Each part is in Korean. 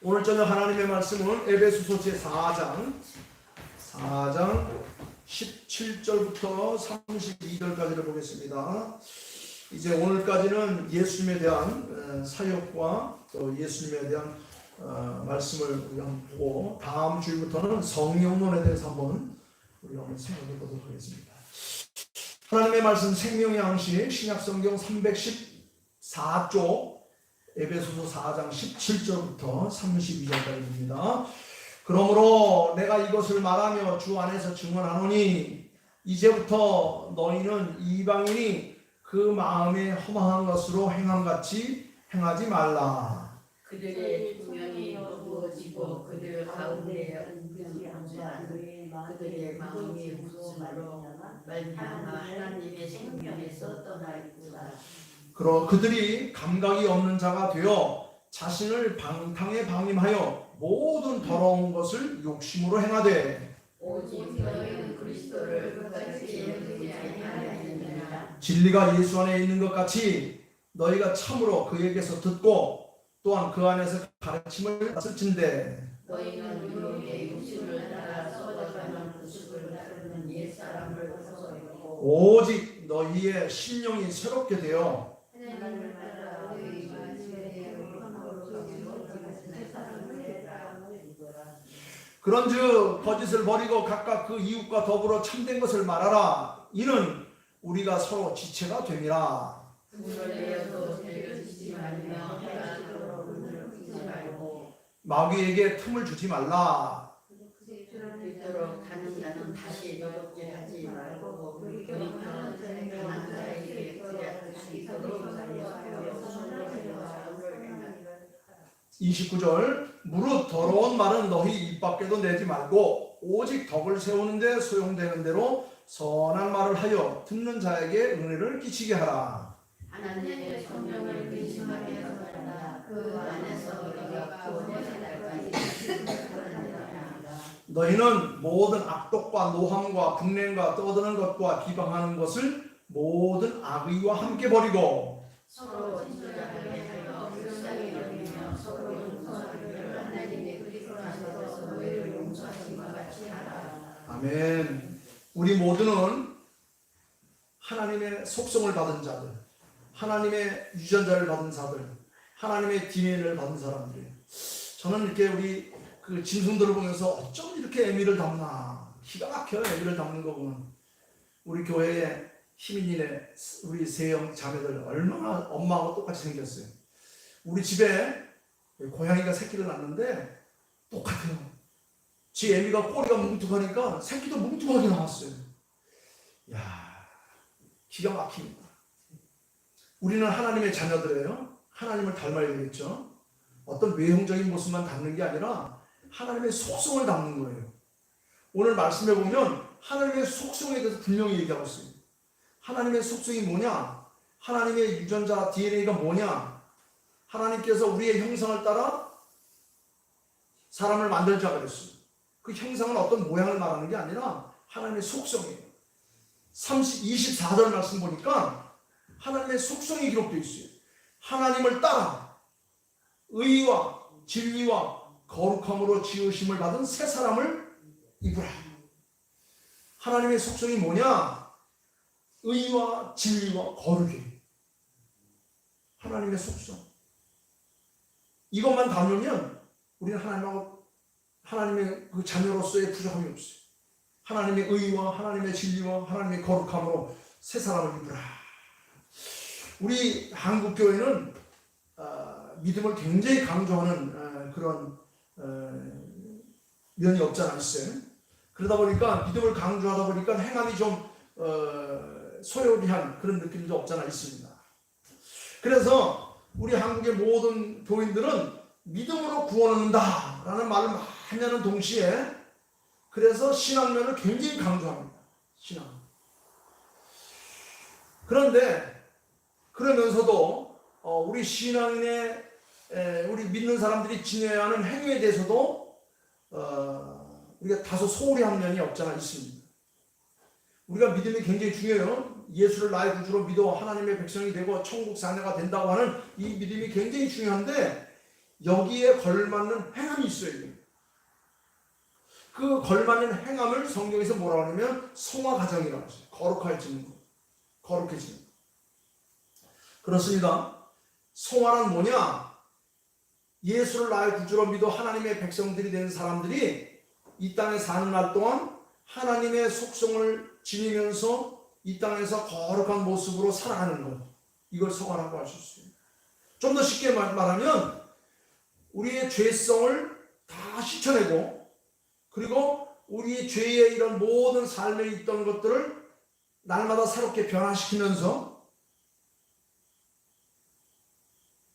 오늘 저녁 하나님의 말씀은 에베소서 제4장 17절부터 32절까지를 보겠습니다. 이제 오늘까지는 예수님에 대한 사역과 또 예수님에 대한 말씀을 우리 한번 보고, 다음 주부터는 성령론에 대해서 한번 생각해 보도록 하겠습니다. 하나님의 말씀 생명의 양식 신약성경 314쪽 에베소서 4장 17절부터 32절까지입니다. 그러므로 내가 이것을 말하며 주 안에서 증언하노니 이제부터 너희는 이방인이 그 마음에 허망한 것으로 행함같이 행하지 말라. 그들의 분명히 부어지고 그들 가운데 은근히 항상 그들의 마음이 무서움으로 말미암아 하나님의 생명에서 떠나 있구나. 그들이 감각이 없는 자가 되어 자신을 방탕에 방임하여 모든 더러운 것을 욕심으로 행하되 오직 너희는 그리스도를 끝까지 의지 아니하느니라. 진리가 예수 안에 있는 것 같이 너희가 참으로 그에게서 듣고 또한 그 안에서 가르침을 받을진대 너희는 유혹의 욕심을 따라 썩어가는 구습을 따르는 옛사람을 벗어버리고 오직 너희의 심령이 새롭게 되어 하나님을 따라 너희 말씀에 그런즉 거짓을 버리고 각각 그 이웃과 더불어 참된 것을 말하라. 이는 우리가 서로 지체가 됨이라. 눈을 내어도 죄를 짓지 말며 해가지고 눈을 뜨지 말고 마귀에게 틈을 주지 말라. 그토록 가는 자는 다시 여롭게 하지 말고 우리 편은 강한 자에게 그리할 수 있도록 살려주며 순종하는 사람을 행하라. 29절 무릇 더러운 말은 너희 입 밖에도 내지 말고 오직 덕을 세우는 데 소용되는 대로 선한 말을 하여 듣는 자에게 은혜를 끼치게 하라. 하나님의 성령을 근심하게 하라. 그 안에서 우리가 구원의 날까지 너희는 모든 악독과 노함과 분냄과 떠드는 것과 비방하는 것을 모든 악의와 함께 버리고 서로 진솔하게 하여 불쌍히 여기며 서로 용서하기를 하나님의 그리스도 안에서 너희를 용서하신 것 같이 하라. 아멘. 우리 모두는 하나님의 속성을 받은 자들, 하나님의 유전자를 받은 자들, 하나님의 DNA를 받은 사람들이에요. 저는 이렇게 우리 그 짐승들을 보면서 어쩜 이렇게 애미를 담나, 기가 막혀요. 애미를 담는 거 보면. 우리 교회에 희민이네 우리 세영 자매들 얼마나 엄마하고 똑같이 생겼어요. 우리 집에 고양이가 새끼를 낳는데 똑같아요. 지 애미가 꼬리가 뭉툭하니까 새끼도 뭉툭하게 나왔어요. 야, 기가 막힙니다. 우리는 하나님의 자녀들이에요. 하나님을 닮아야 되겠죠. 어떤 외형적인 모습만 닮는 게 아니라 하나님의 속성을 닮는 거예요. 오늘 말씀해 보면 하나님의 속성에 대해서 분명히 얘기하고 있어요. 하나님의 속성이 뭐냐? 하나님의 유전자 DNA가 뭐냐? 하나님께서 우리의 형상을 따라 사람을 만들자 그랬어요. 그 형상은 어떤 모양을 말하는 게 아니라 하나님의 속성이에요. 24절 말씀 보니까 하나님의 속성이 기록되어 있어요. 하나님을 따라 의와 진리와 거룩함으로 지으심을 받은 새 사람을 입으라. 하나님의 속성이 뭐냐? 의와 진리와 거룩이. 하나님의 속성. 이것만 담으면 우리는 하나님의 그 자녀로서의 부족함이 없어요. 하나님의 의와 하나님의 진리와 하나님의 거룩함으로 새 사람을 입으라. 우리 한국 교회는 믿음을 굉장히 강조하는 그런 면이 없지 않아 있어요. 그러다 보니까 믿음을 강조하다 보니까 행함이 좀 소요리 한 그런 느낌도 없지 않아 있습니다. 그래서 우리 한국의 모든 교인들은 믿음으로 구원 얻는다 라는 말을 많이 하는 동시에 그래서 신앙면을 굉장히 강조합니다. 신앙. 그런데 그러면서도 우리 신앙인의 우리 믿는 사람들이 지내야 하는 행위에 대해서도 우리가 다소 소홀히 한 면이 없잖아 있습니다. 우리가 믿음이 굉장히 중요해요. 예수를 나의 구주로 믿어 하나님의 백성이 되고 천국 자녀가 된다고 하는 이 믿음이 굉장히 중요한데 여기에 걸맞는 행함이 있어야 돼요. 그 걸맞는 행함을 성경에서 뭐라고 하냐면 성화가정이라고 했어요. 거룩해지는 것. 거룩해지는 것. 그렇습니다. 성화란 뭐냐? 예수를 나의 구주로 믿어 하나님의 백성들이 된 사람들이 이 땅에 사는 날 동안 하나님의 속성을 지니면서 이 땅에서 거룩한 모습으로 살아가는 것. 이걸 성화라고 할 수 있습니다. 좀 더 쉽게 말하면 우리의 죄성을 다 씻어내고 그리고 우리의 죄의 이런 모든 삶에 있던 것들을 날마다 새롭게 변화시키면서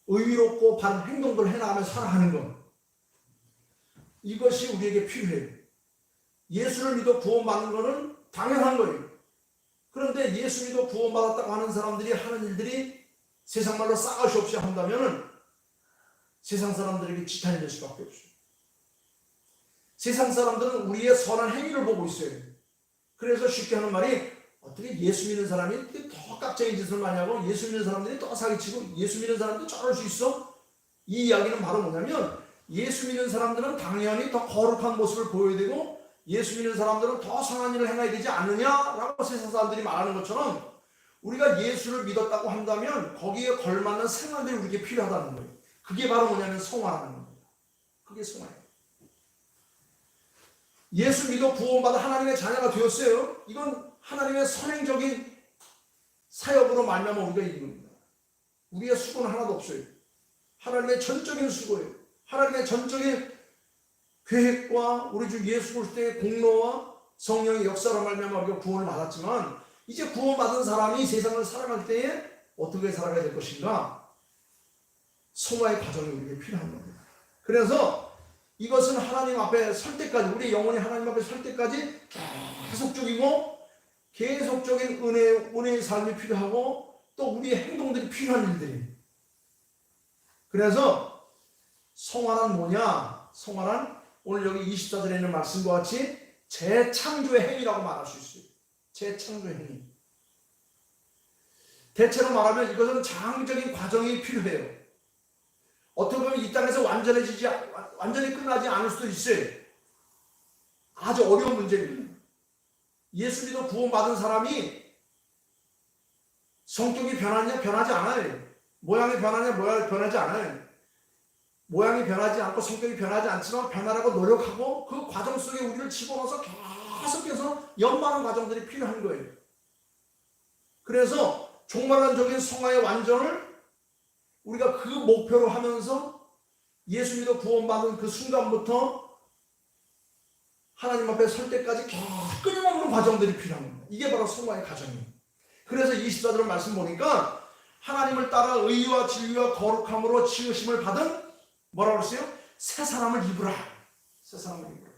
의롭고 바른 행동들을 해나가며 살아가는 것. 이것이 우리에게 필요해요. 예수를 믿어 구원받는 것은 당연한 거예요. 그런데 예수 믿어 구원받았다고 하는 사람들이 하는 일들이 세상 말로 싸가지 없이 한다면 세상 사람들에게 지탄이 될 수밖에 없어요. 세상 사람들은 우리의 선한 행위를 보고 있어요. 그래서 쉽게 하는 말이 어떻게 예수 믿는 사람이 더 깍쟁이 짓을 많이 하고 예수 믿는 사람들이 더 사기치고 예수 믿는 사람들이 저럴 수 있어? 이 이야기는 바로 뭐냐면 예수 믿는 사람들은 당연히 더 거룩한 모습을 보여야 되고 예수 믿는 사람들은 더 선한 일을 행해야 되지 않느냐라고 세상 사람들이 말하는 것처럼 우리가 예수를 믿었다고 한다면 거기에 걸맞는 생활들이 우리에게 필요하다는 거예요. 그게 바로 뭐냐면 성화라는 겁니다. 그게 성화예요. 예수 믿어 구원받아 하나님의 자녀가 되었어요. 이건 하나님의 선행적인 사역으로 말미암아 우리가 이긴 겁니다. 우리의 수고는 하나도 없어요. 하나님의 전적인 수고예요. 하나님의 전적인 계획과 우리 주 예수 그리스도의 공로와 성령의 역사로 말미암아 우리가 구원을 받았지만 이제 구원받은 사람이 세상을 살아갈 때에 어떻게 살아가야 될 것인가? 성화의 과정이 우리에게 필요한 겁니다. 그래서 이것은 하나님 앞에 설 때까지 우리 영혼이 하나님 앞에 설 때까지 계속적인 은혜의 삶이 필요하고 또 우리의 행동들이 필요한 일들이. 그래서 성화란 뭐냐? 성화란 오늘 여기 24절에 있는 말씀과 같이 재창조의 행위라고 말할 수 있어요. 재창조의 행위. 대체로 말하면 이것은 장기적인 과정이 필요해요. 어떻게 보면 이 땅에서 완전히 끝나지 않을 수도 있어요. 아주 어려운 문제입니다. 예수 믿어 구원받은 사람이 성격이 변하냐? 변하지 않아요. 모양이 변하냐? 변하지 않아요. 모양이 변하지 않고 성격이 변하지 않지만 변하라고 노력하고 그 과정 속에 우리를 집어넣어서 계속해서 연마하는 과정들이 필요한 거예요. 그래서 종말론적인 성화의 완전을 우리가 그 목표로 하면서 예수 믿어 구원받은 그 순간부터 하나님 앞에 설 때까지 끊임없는 과정들이 필요한 겁니다. 이게 바로 성화의 과정이에요. 그래서 24절 말씀 보니까 하나님을 따라 의와 진리와 거룩함으로 지으심을 받은 뭐라고 그랬어요? 새 사람을 입으라. 새 사람을 입으라.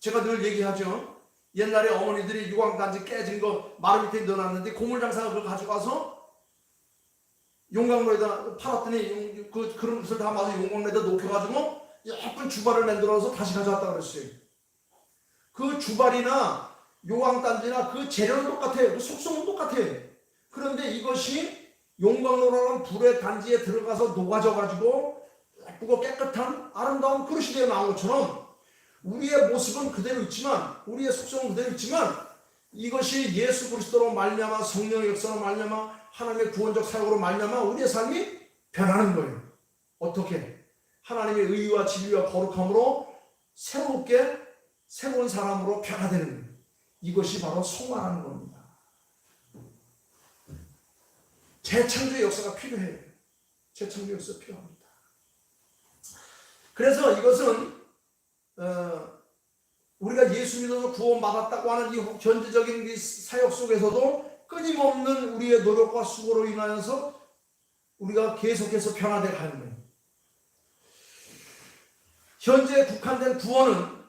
제가 늘 얘기하죠. 옛날에 어머니들이 유광단지 깨진 거 마루 밑에 넣어놨는데 고물장사가 그걸 가져가서 용광로에다 팔았더니 그런 것을 담아서 용광로에다 녹여가지고 예쁜 주발을 만들어서 다시 가져왔다 그랬어요. 그 주발이나 용광단지나 그 재료는 똑같아요. 그 속성은 똑같아요. 그런데 이것이 용광로라는 불의 단지에 들어가서 녹아져가지고 예쁘고 깨끗한 아름다운 그릇이 되어 나온 것처럼 우리의 모습은 그대로 있지만 우리의 속성은 그대로 있지만 이것이 예수 그리스도로 말미암아 성령의 역사로 말미암아 하나님의 구원적 사역으로 말미암아 우리의 삶이 변하는 거예요. 어떻게? 하나님의 의와 진리와 거룩함으로 새로운 사람으로 변화되는 거예요. 이것이 바로 성화라는 겁니다. 재창조의 역사가 필요해요. 재창조의 역사가 필요합니다. 그래서 이것은 우리가 예수 믿어서 구원받았다고 하는 이 현재적인 이 사역 속에서도 끊임없는 우리의 노력과 수고로 인하여서 우리가 계속해서 변화되어 가는 거예요. 현재 국한된 구원은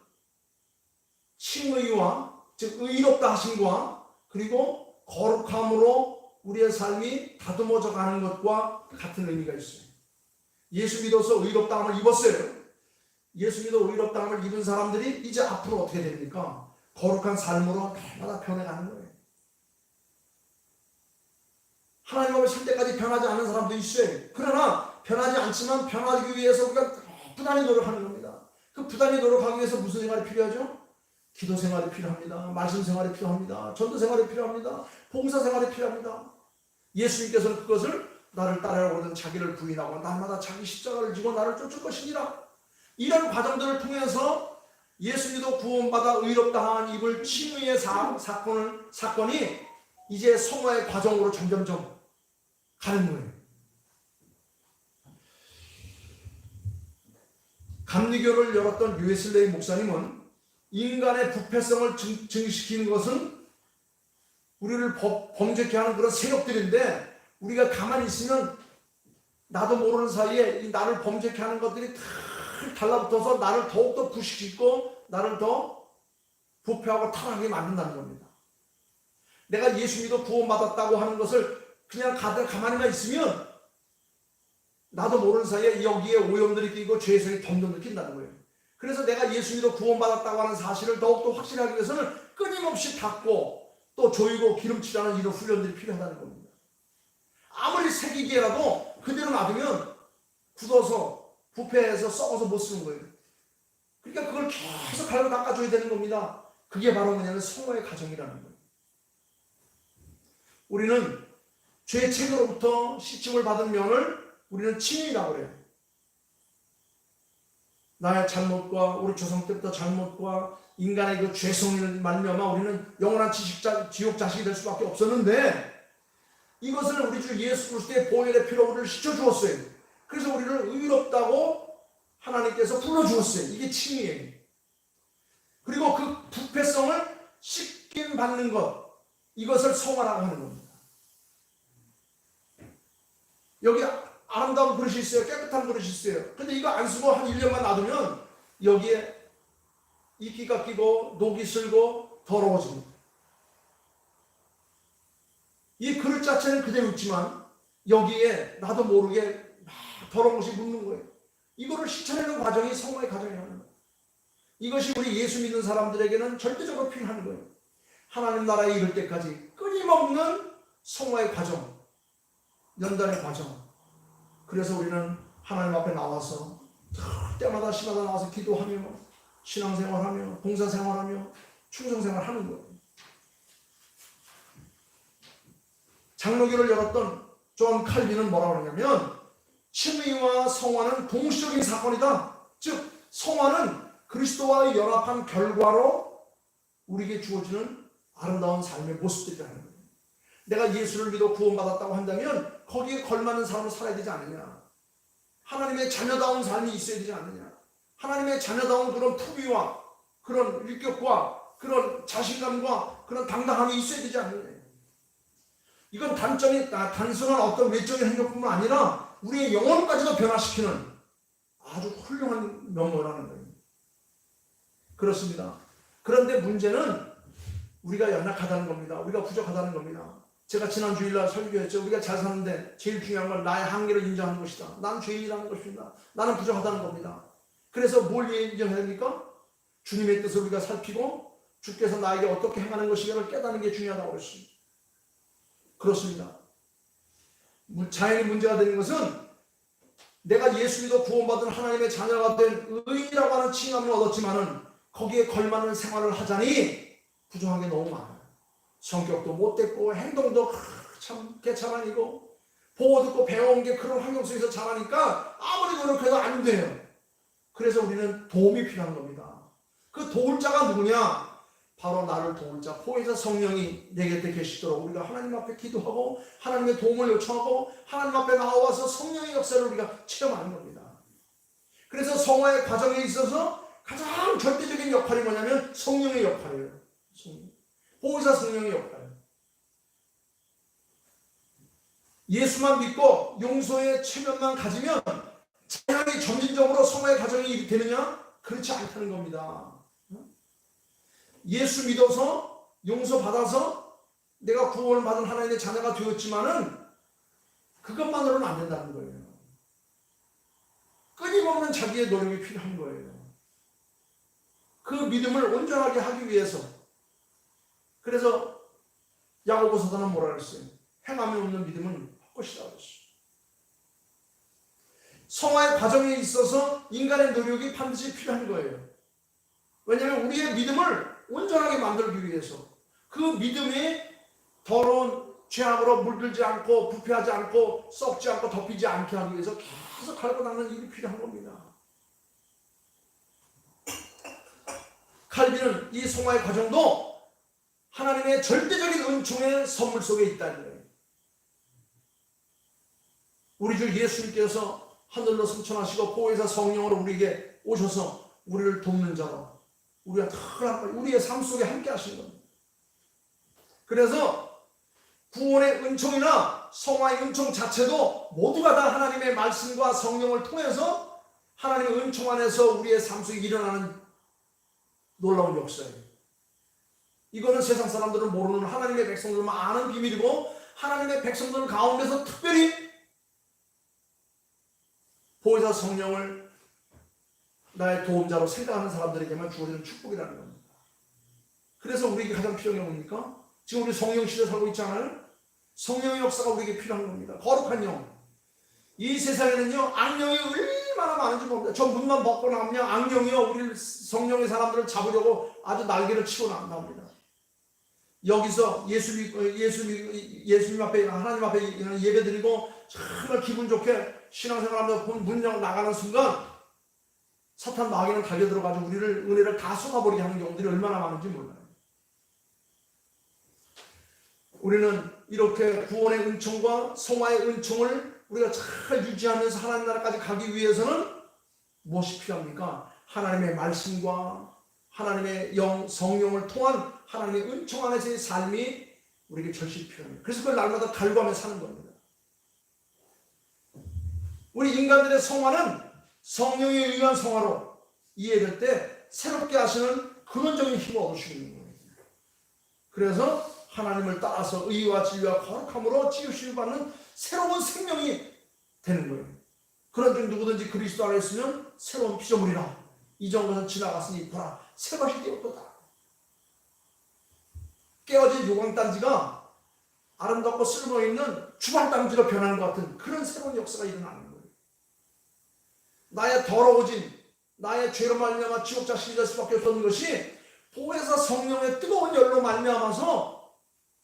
칭의와 즉 의롭다 하심과 그리고 거룩함으로 우리의 삶이 다듬어져 가는 것과 같은 의미가 있어요. 예수 믿어서 의롭다함을 입었어요. 예수 믿어 의롭다함을 입은 사람들이 이제 앞으로 어떻게 됩니까? 거룩한 삶으로 날마다 변해가는 거예요. 하나님 앞에 설 때까지 변하지 않는 사람도 있어요. 그러나 변하지 않지만 변하기 위해서 우리가 부단히 노력하는 겁니다. 그 부단히 노력하기 위해서 무슨 생활이 필요하죠? 기도 생활이 필요합니다. 말씀 생활이 필요합니다. 전도 생활이 필요합니다. 봉사 생활이 필요합니다. 예수님께서는 그것을 나를 따르라고는 자기를 부인하고 날마다 자기 십자가를 지고 나를 쫓을 것이니라. 이런 과정들을 통해서 예수 믿어 구원받아 의롭다 한 이불 칭의의 사건이 이제 성화의 과정으로 점점점 가는 거예요. 감리교를 열었던 류웨슬레이 목사님은 인간의 부패성을 증식시키는 것은 우리를 범죄케 하는 그런 세력들인데, 우리가 가만히 있으면 나도 모르는 사이에 이 나를 범죄케 하는 것들이 다 달라붙어서 나를 더욱더 부식시키고 나를 더 부패하고 타락하게 만든다는 겁니다. 내가 예수 믿어 구원받았다고 하는 것을 그냥 가만히만 있으면 나도 모르는 사이에 여기에 오염들이 끼고 죄성이 점점 느낀다는 거예요. 그래서 내가 예수 믿어 구원받았다고 하는 사실을 더욱더 확실하기 위해서는 끊임없이 닦고 또 조이고 기름칠하는 이런 훈련들이 필요하다는 겁니다. 아무리 새기기라도 그대로 놔두면 굳어서 부패해서 썩어서 못 쓰는 거예요. 그러니까 그걸 계속 갈고 닦아줘야 되는 겁니다. 그게 바로 뭐냐면 성화의 과정이라는 거예요. 우리는 죄의 책으로부터 씻김을 받은 면을 우리는 칭의라고 그래요. 나의 잘못과 우리 조상 때부터 잘못과 인간의 그 죄성을 말미암아 우리는 영원한 지옥 자식이 될 수밖에 없었는데, 이것을 우리 주 예수 그리스도의 보혈의 피로 우리를 씻어주었어요. 그래서 우리를 의롭다고 하나님께서 불러주었어요. 이게 칭의예요. 그리고 그 부패성을 씻김 받는 것, 이것을 성화라고 하는 겁니다. 여기 아름다운 그릇이 있어요. 깨끗한 그릇이 있어요. 근데 이거 안 쓰고 한 1년만 놔두면 여기에 이끼가 끼고 녹이 슬고 더러워집니다. 이 그릇 자체는 그대로 있지만 여기에 나도 모르게 막 더러운 것이 묻는 거예요. 이거를 씻어내는 과정이 성화의 과정이라는 거예요. 이것이 우리 예수 믿는 사람들에게는 절대적으로 필요한 거예요. 하나님 나라에 이를 때까지 끊임없는 성화의 과정, 연단의 과정. 그래서 우리는 하나님 앞에 나와서 때마다 시마다 나와서 기도하며 신앙생활하며 봉사생활하며 충성생활하는 거예요. 장로교를 열었던 존 칼빈은 뭐라고 하냐면, 칭의와 성화는 동시적인 사건이다. 즉 성화는 그리스도와 연합한 결과로 우리에게 주어지는 아름다운 삶의 모습들이라는 거예요. 내가 예수를 믿어 구원받았다고 한다면 거기에 걸맞는 삶을 살아야 되지 않느냐. 하나님의 자녀다운 삶이 있어야 되지 않느냐. 하나님의 자녀다운 그런 품위와 그런 일격과 그런 자신감과 그런 당당함이 있어야 되지 않느냐. 이건 단순한 어떤 외적인 행동뿐만 아니라 우리의 영혼까지도 변화시키는 아주 훌륭한 면모라는 거예요. 그렇습니다. 그런데 문제는 우리가 연약하다는 겁니다. 우리가 부족하다는 겁니다. 제가 지난 주일날 설교했죠. 우리가 잘 사는데 제일 중요한 건 나의 한계를 인정하는 것이다. 난 죄인이라는 것입니다. 나는 부족하다는 겁니다. 그래서 뭘 인정해야 됩니까? 주님의 뜻을 우리가 살피고 주께서 나에게 어떻게 행하는 것인가를 깨닫는 게 중요하다고 그랬습니다. 그렇습니다. 자연히 문제가 되는 것은 내가 예수 믿어 구원받은 하나님의 자녀가 된 의인이라고 하는 칭함을 얻었지만은 거기에 걸맞는 생활을 하자니 부족한 게 너무 많아요. 성격도 못됐고 행동도 참 개차반이고 보호 듣고 배워온 게 그런 환경 속에서 자라니까 아무리 노력해도 안 돼요. 그래서 우리는 도움이 필요한 겁니다. 그 도울 자가 누구냐? 바로 나를 도울 자, 보혜사 성령이 내 곁에 계시도록 우리가 하나님 앞에 기도하고 하나님의 도움을 요청하고 하나님 앞에 나와서 성령의 역사를 우리가 체험하는 겁니다. 그래서 성화의 과정에 있어서 가장 절대적인 역할이 뭐냐면 성령의 역할이에요. 보혜사 성령의 역할. 예수만 믿고 용서의 체면만 가지면 자연히 점진적으로 성화의 과정이 되느냐? 그렇지 않다는 겁니다. 예수 믿어서 용서받아서 내가 구원을 받은 하나님의 자녀가 되었지만은 그것만으로는 안 된다는 거예요. 끊임없는 자기의 노력이 필요한 거예요. 그 믿음을 온전하게 하기 위해서. 그래서 야고보 사도는 뭐라 그랬어요? 행함이 없는 믿음은 헛것이라고 그랬어요. 성화의 과정에 있어서 인간의 노력이 반드시 필요한 거예요. 왜냐하면 우리의 믿음을 온전하게 만들기 위해서 그 믿음이 더러운 죄악으로 물들지 않고 부패하지 않고 썩지 않고 덮이지 않게 하기 위해서 계속 갈고 닦는 일이 필요한 겁니다. 칼빈은 이 성화의 과정도 하나님의 절대적인 은총의 선물 속에 있다는 거예요. 우리 주 예수님께서 하늘로 승천하시고 보혜사 성령으로 우리에게 오셔서 우리를 돕는 자로 우리가 특별한 우리의 삶 속에 함께 하시는 겁니다. 그래서 구원의 은총이나 성화의 은총 자체도 모두가 다 하나님의 말씀과 성령을 통해서 하나님의 은총 안에서 우리의 삶 속에 일어나는 놀라운 역사예요. 이거는 세상 사람들은 모르는 하나님의 백성들만 아는 비밀이고 하나님의 백성들 가운데서 특별히 보혜사 성령을 나의 도움자로 생각하는 사람들에게만 주어지는 축복이라는 겁니다. 그래서 우리에게 가장 필요한 게 뭡니까? 지금 우리 성령 시대 살고 있잖아요. 성령의 역사가 우리에게 필요한 겁니다. 거룩한 영. 이 세상에는요 악령이 얼마나 많은지 모릅니다. 저 문만 벗고 나면 악령이요 우리 성령의 사람들을 잡으려고 아주 날개를 치고 나옵니다. 여기서 예수님 앞에 하나님 앞에 예배드리고 정말 기분 좋게 신앙생활하면서 문 열고 나가는 순간 사탄 마귀는 달려들어가지고 우리를 은혜를 다 쏟아버리게 하는 경우들이 얼마나 많은지 몰라요. 우리는 이렇게 구원의 은총과 성화의 은총을 우리가 잘 유지하면서 하나님 나라까지 가기 위해서는 무엇이 필요합니까? 하나님의 말씀과 하나님의 성령을 통한 하나님의 은총 안에서의 삶이 우리에게 절실히 필요합니다. 그래서 그걸 날마다 갈구하며 사는 겁니다. 우리 인간들의 성화는 성령에 의한 성화로 이해될 때 새롭게 하시는 근원적인 힘을 얻을 수 있는 거예요. 그래서 하나님을 따라서 의와 진리와 거룩함으로 치유심을 받는 새로운 생명이 되는 거예요. 그런 중 누구든지 그리스도 안에 있으면 새로운 피조물이라. 이전 것은 지나갔으니 보라 새 것이 되었도다. 깨어진 요강단지가 아름답고 쓸모있는 주방단지로 변하는 것 같은 그런 새로운 역사가 일어나는 거예요. 나의 더러워진 나의 죄로 말미암아 지옥 자식이 될 수밖에 없던 것이 보혜사 성령의 뜨거운 열로 말미암아서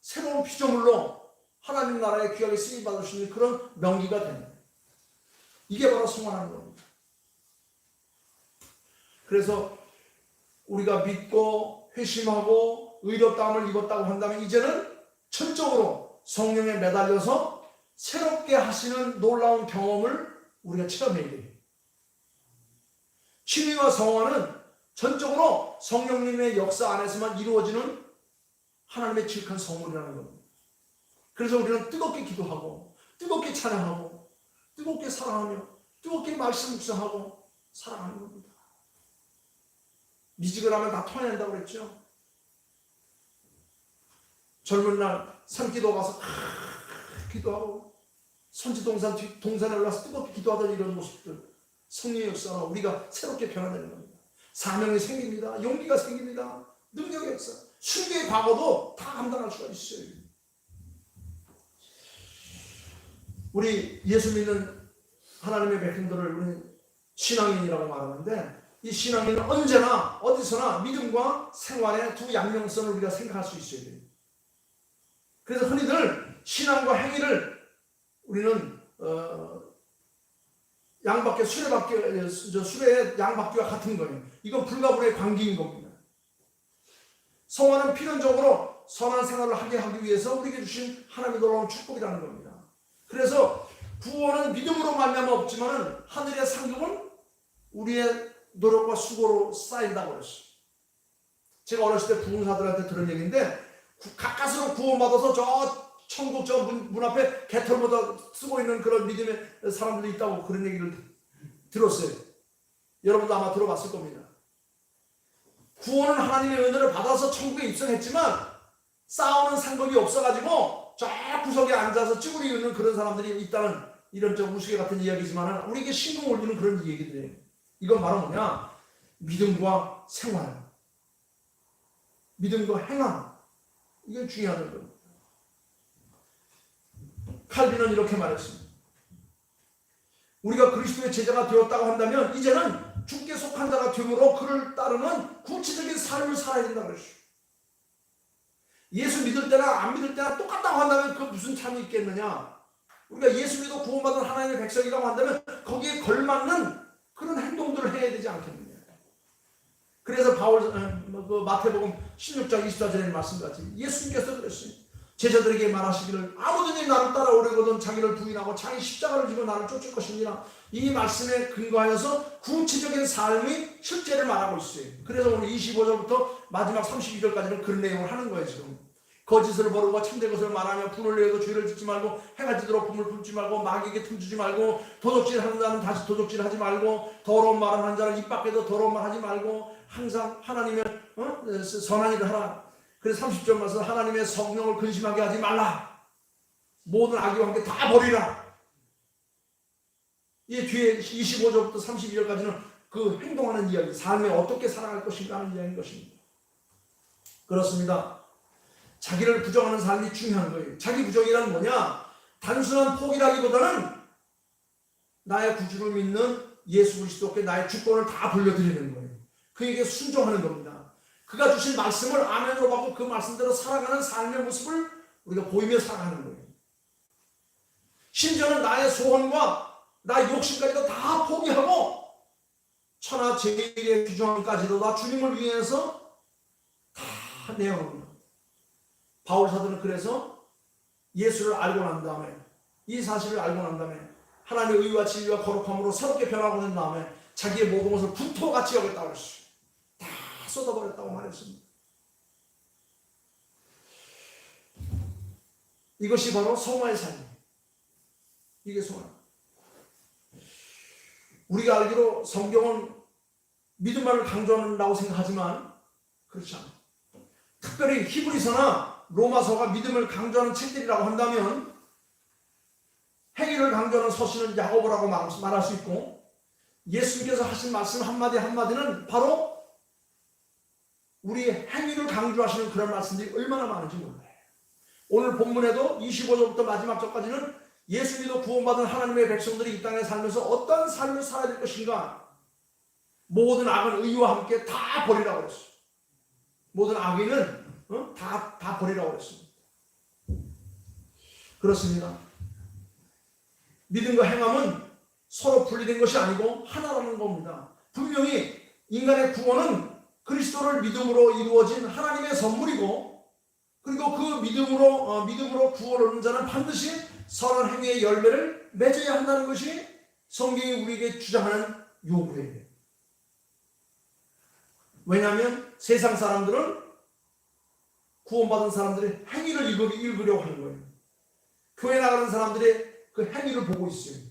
새로운 피조물로 하나님 나라의 귀하게 쓰임받을 수 있는 그런 명기가 됩니다. 이게 바로 성화라는 겁니다. 그래서 우리가 믿고 회심하고 의롭다함을 입었다고 한다면 이제는 전적으로 성령에 매달려서 새롭게 하시는 놀라운 경험을 우리가 체험해야 돼요. 치유와 성화는 전적으로 성령님의 역사 안에서만 이루어지는 하나님의 지극한 선물이라는 겁니다. 그래서 우리는 뜨겁게 기도하고 뜨겁게 찬양하고 뜨겁게 사랑하며 뜨겁게 말씀 묵상하고 사랑하는 겁니다. 미직을 하면 다 토해낸다고 그랬죠. 젊은 날 산기도 가서 기도하고 선지동산에 올라서 뜨겁게 기도하던 이런 모습들 성령의 역사로 우리가 새롭게 변화되는 겁니다. 사명이 생깁니다. 용기가 생깁니다. 능력의 역사 순교의 과거도 다 감당할 수가 있어요. 우리 예수 믿는 하나님의 백성들을 우리는 신앙인이라고 말하는데 이 신앙인은 언제나 어디서나 믿음과 생활의 두 양면성을 우리가 생각할 수 있어야 돼요. 그래서 흔히들 신앙과 행위를 우리는 수레의 양바퀴와 같은 거예요. 이건 불가분의 관계인 겁니다. 성화는 필연적으로 선한 생활을 하게 하기 위해서 우리에게 주신 하나님의 놀라운 축복이라는 겁니다. 그래서 구원은 믿음으로 말미암아 없지만 하늘의 상급은 우리의 노력과 수고로 쌓인다고 그랬어요. 제가 어렸을 때 부흥사들한테 들은 얘기인데 가까스로 구원받아서 저 천국 저 문 앞에 개털보다 쓰고 있는 그런 믿음의 사람들이 있다고 그런 얘기를 들었어요. 여러분도 아마 들어봤을 겁니다. 구원은 하나님의 은혜를 받아서 천국에 입성했지만 싸우는 상급이 없어가지고 저 구석에 앉아서 찌구리 있는 그런 사람들이 있다는 이런 좀 우스개 같은 이야기지만 우리에게 신경 올리는 그런 얘기들이에요. 이건 바로 뭐냐? 믿음과 생활, 믿음과 행함, 이게 중요하다는 겁니다. 칼빈은 이렇게 말했습니다. 우리가 그리스도의 제자가 되었다고 한다면 이제는 주께 속한 자가 되므로 그를 따르는 구체적인 삶을 살아야 된다는 것이죠. 예수 믿을 때나 안 믿을 때나 똑같다고 한다면 그 무슨 참이 있겠느냐. 우리가 예수 믿어 구원받은 하나님의 백성이라고 한다면 거기에 걸맞는 그런 행동들을 해야 되지 않겠느냐. 그래서 그 마태복음 16장 24절에 말씀같이 예수님께서 그랬어요. 제자들에게 말하시기를 아무든지 나를 따라오려거든 자기를 부인하고 자기 십자가를 지고 나를 쫓을 것이니라. 이 말씀에 근거하여서 구체적인 삶의 실제를 말하고 있어요. 그래서 오늘 25절부터 마지막 32절까지는 그런 내용을 하는 거예요. 지금 거짓을 버리고 참된 것을 말하며 분을 내어도 죄를 짓지 말고 해가 지도록 품을 품지 말고 마귀에게 틈주지 말고 도적질하는 자는 다시 도적질하지 말고 더러운 말을 하는 자는 입 밖에도 더러운 말 하지 말고 항상 하나님의 선한 일을 하라. 그래서 30절 말씀 하나님의 성령을 근심하게 하지 말라. 모든 악의와 함께 다 버리라. 이 뒤에 25절부터 32절까지는 그 행동하는 이야기, 삶에 어떻게 살아갈 것인가 하는 이야기인 것입니다. 그렇습니다. 자기를 부정하는 삶이 중요한 거예요. 자기 부정이란 뭐냐? 단순한 포기라기보다는 나의 구주를 믿는 예수 그리스도께 나의 주권을 다 돌려드리는 거예요. 그에게 순종하는 겁니다. 그가 주신 말씀을 아멘으로 받고 그 말씀대로 살아가는 삶의 모습을 우리가 보이며 살아가는 거예요. 심지어는 나의 소원과 나의 욕심까지도 다 포기하고 천하 제일의 귀중함까지도 다 주님을 위해서 다 내어놓는 거예요. 바울 사도는 그래서 예수를 알고 난 다음에 이 사실을 알고 난 다음에 하나님의 의와 진리와 거룩함으로 새롭게 변하고 난 다음에 자기의 모든 것을 분토같이 여겼다고 했어요. 다 쏟아버렸다고 말했습니다. 이것이 바로 성화의 삶이에요. 이게 성화. 우리가 알기로 성경은 믿음만을 강조한다고 생각하지만 그렇지 않아요. 특별히 히브리서나 로마서가 믿음을 강조하는 책들이라고 한다면 행위를 강조하는 서신은 야고보라고 말할 수 있고 예수님께서 하신 말씀 한마디 한마디는 바로 우리 행위를 강조하시는 그런 말씀들이 얼마나 많은지 몰라요. 오늘 본문에도 25절부터 마지막 절까지는 예수 믿어 구원받은 하나님의 백성들이 이 땅에 살면서 어떤 삶을 살아야 될 것인가, 모든 악은 의와 함께 다 버리라고 그랬어요. 모든 악의는 다 버리라고 그랬습니다. 그렇습니다. 믿음과 행함은 서로 분리된 것이 아니고 하나라는 겁니다. 분명히 인간의 구원은 그리스도를 믿음으로 이루어진 하나님의 선물이고, 그리고 그 믿음으로 구원을 얻는 자는 반드시 선한 행위의 열매를 맺어야 한다는 것이 성경이 우리에게 주장하는 요구예요. 왜냐하면 세상 사람들은 구원받은 사람들의 행위를 읽으려고 하는 거예요. 교회 나가는 사람들의 그 행위를 보고 있어요.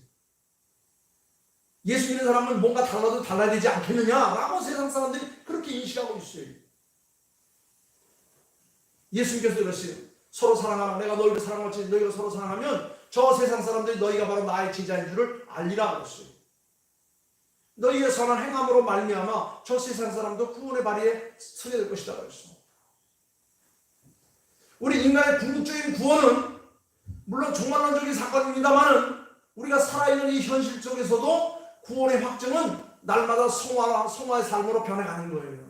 예수 믿는 사람은 뭔가 달라도 달라야 되지 않겠느냐라고 세상 사람들이 그렇게 인식하고 있어요. 예수님께서 그랬어요. 서로 사랑하라. 내가 너희를 사랑할지 너희가 서로 사랑하면 저 세상 사람들이 너희가 바로 나의 제자인 줄을 알리라 그랬어요. 너희의 선한 행함으로 말미암아 저 세상 사람도 구원의 발에 서게 될 것이다 그랬어요. 우리 인간의 궁극적인 구원은 물론 종말론적인 사건입니다만 우리가 살아있는 이 현실 속에서도 구원의 확증은 날마다 성화의 삶으로 변해가는 거예요.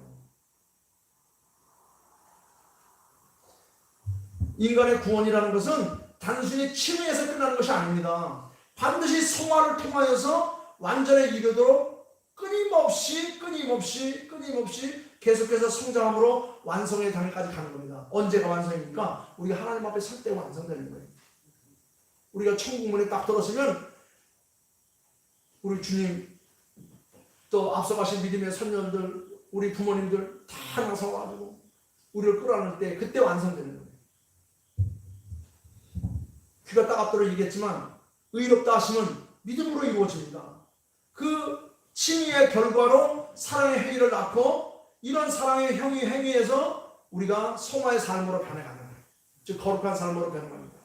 인간의 구원이라는 것은 단순히 칭의에서 끝나는 것이 아닙니다. 반드시 성화를 통하여서 완전에 이르도록 끊임없이 계속해서 성장함으로 완성의 단계까지 가는 겁니다. 언제가 완성입니까? 우리가 하나님 앞에 설 때 완성되는 거예요. 우리가 천국문에 딱 들었으면 우리 주님 또 앞서가신 믿음의 선녀들 우리 부모님들 다 나서가지고 우리를 끌어안을 때 그때 완성되는 거예요. 귀가 따갑도록 얘기했지만 의롭다 하심은 믿음으로 이루어집니다. 그 칭의의 결과로 사랑의 행위를 낳고 이런 사랑의 행위에서 우리가 성화의 삶으로 변해가는 거예요. 즉 거룩한 삶으로 변해갑니다.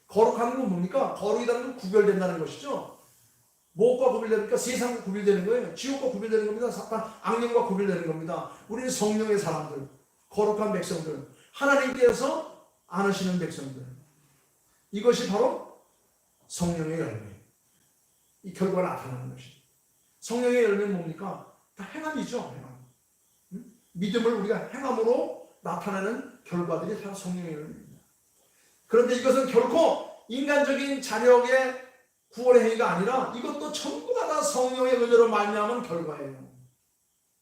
거룩한 건 뭡니까? 거룩이라는 건 구별된다는 것이죠. 무엇과 구별됩니까? 세상과 구별되는 거예요. 지옥과 구별되는 겁니다. 사탄, 악령과 구별되는 겁니다. 우리는 성령의 사람들, 거룩한 백성들, 하나님께서 안으시는 백성들. 이것이 바로 성령의 열매. 이 결과가 나타나는 것이. 성령의 열매는 뭡니까? 다 행함이죠. 행함. 믿음을 우리가 행함으로 나타내는 결과들이 다 성령의 열매입니다. 그런데 이것은 결코 인간적인 자력의 구원의 행위가 아니라 이것도 전부가 다 성령의 은혜로 말미암은 결과예요.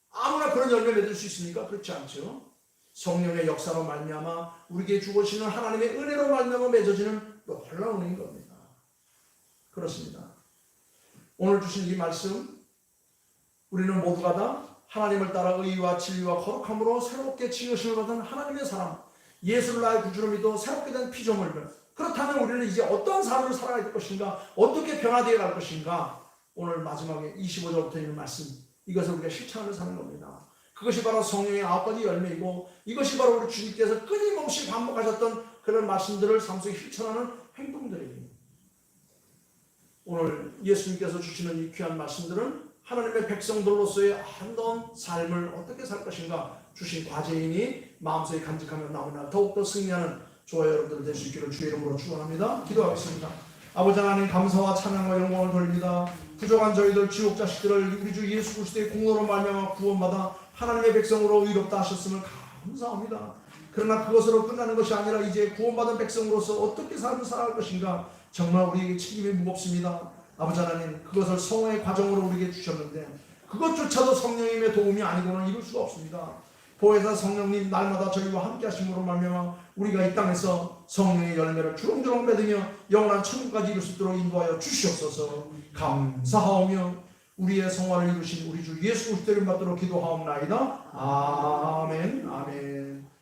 아무나 그런 열매 맺을 수 있습니까? 그렇지 않죠. 성령의 역사로 말미암아 우리에게 주어지는 하나님의 은혜로 말미암아 맺어지는 놀라운 은혜인 겁니다. 그렇습니다. 오늘 주신 이 말씀, 우리는 모두가 다 하나님을 따라 의와 진리와 거룩함으로 새롭게 지으심을 받은 하나님의 사람, 예수를 나의 구주로 믿어 새롭게 된 피조물들. 그렇다면 우리는 이제 어떤 삶을 살아야 될 것인가, 어떻게 변화되어 갈 것인가, 오늘 마지막에 25절부터 있는 말씀, 이것을 우리가 실천하며 사는 겁니다. 그것이 바로 성령의 9가지 열매이고, 이것이 바로 우리 주님께서 끊임없이 반복하셨던 그런 말씀들을 삶 속에 실천하는 행동들이에요. 오늘 예수님께서 주시는 이 귀한 말씀들은 하나님의 백성들로서의 아름다운 삶을 어떻게 살 것인가 주신 과제이니 마음속에 간직하며 나무나 더욱더 승리하는 저와 여러분들 될 수 있기를 주의 이름으로 축원합니다. 기도하겠습니다. 아버지 하나님, 감사와 찬양과 영광을 돌립니다. 부족한 저희들 지옥 자식들을 우리 주 예수 그리스도의 공로로 말미암아 구원받아 하나님의 백성으로 의롭다 하셨음을 감사합니다. 그러나 그것으로 끝나는 것이 아니라 이제 구원받은 백성으로서 어떻게 삶을 살아갈 것인가 정말 우리에게 책임이 무겁습니다. 아버지 하나님, 그것을 성화의 과정으로 우리에게 주셨는데 그것조차도 성령님의 도움이 아니고는 이룰 수가 없습니다. 보혜사 성령님 날마다 저희와 함께 하심으로 말미암아 우리가 이 땅에서 성령의 열매를 주렁주렁 맺으며 영원한 천국까지 이룰 수 있도록 인도하여 주시옵소서. 감사하오며 우리의 성화를 이루신 우리 주 예수 그리스도를 받도록 기도하옵나이다. 아멘. 아멘.